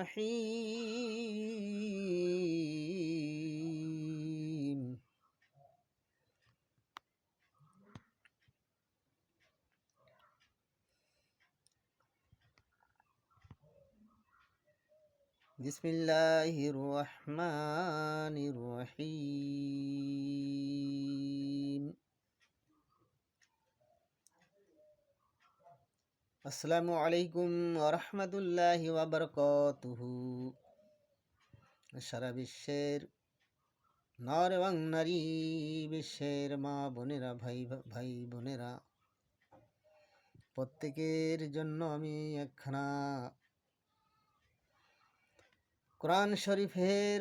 الرحيم بسم الله الرحمن الرحيم আসসালামু আলাইকুম ওয়া রাহমাতুল্লাহি ওয়া বারাকাতুহু। সারা বিশ্বের নর এবং নারী, বিশ্বের মা বোনেরা, ভাই বোনেরা, প্রত্যেকের জন্য আমি একখানা কোরআন শরীফের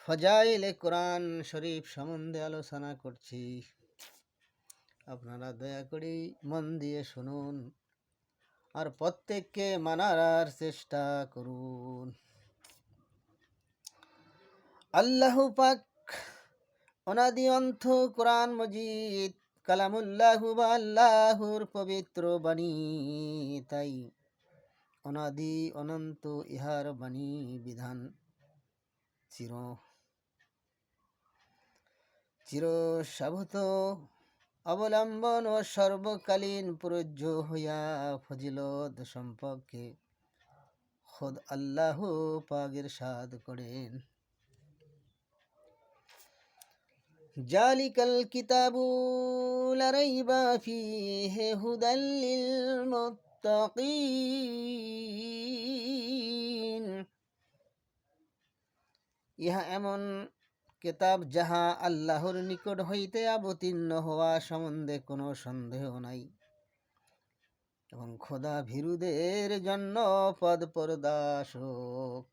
ফজাইলে কোরআন শরীফ সম্বন্ধে আলোচনা করছি। আপনারা দয়া করে মন দিয়ে শুনুন আর প্রত্যেককে মানার চেষ্টা করুন। আল্লাহ পাক অনাদি অন্ত কোরআন মজিদ কালামুল্লাহ বা আল্লাহর পবিত্র বাণী, তাই অনাদি অনন্ত ইহার বাণী বিধান চির সাভূত অবলম্বন ও সর্বকালীন প্রযোজ্য হইয়া ফজিলত সম্পর্কে খোদ আল্লাহ পাক ইরশাদ করেন, জালিকাল কিতাবু লা রাইবা ফীহি হুদাল লিল মুত্তাকিন। ইহা এমন কিতাব যাহা আল্লাহর নিকট হইতে অবতীর্ণ হওয়া সম্বন্ধে কোনো সন্দেহ নাই, এবং খোদা ভীরুদের জন্য পদ প্রদর্শক।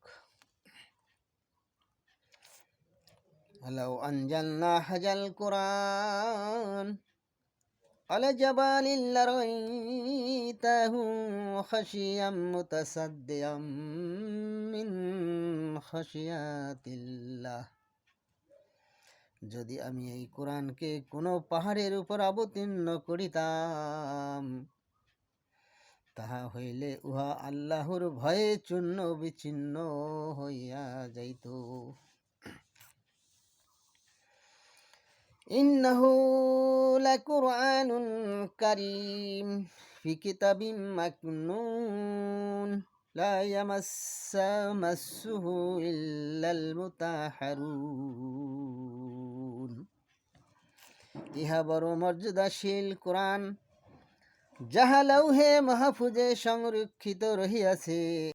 লাউ আনজালনা হাজাল কুরআন আলা জাবালিন লারাইতাহু খাশিয়াম মুতাসাদ্দিয়াম মিন খাশিয়াতিল্লাহ। যদি আমি এই কোরআনকে কোনো পাহাড়ের উপর অবতীর্ণ করিতাম, তাহা হইলে উহা আল্লাহর ভয়ে চূর্ণ বিচ্ছিন্ন হইয়া যাইত। ইন্নাহু লাকুরআনুন কারীম ফি কিতাবিম মাকনুন লা ইয়ামাসসুহু ইল্লাল মুতাহহারুন। ইহা বড় মর্যাদাশীল কোরআন, যাহা লৌহে মাহফুজে সংরক্ষিত রহিয়াছে।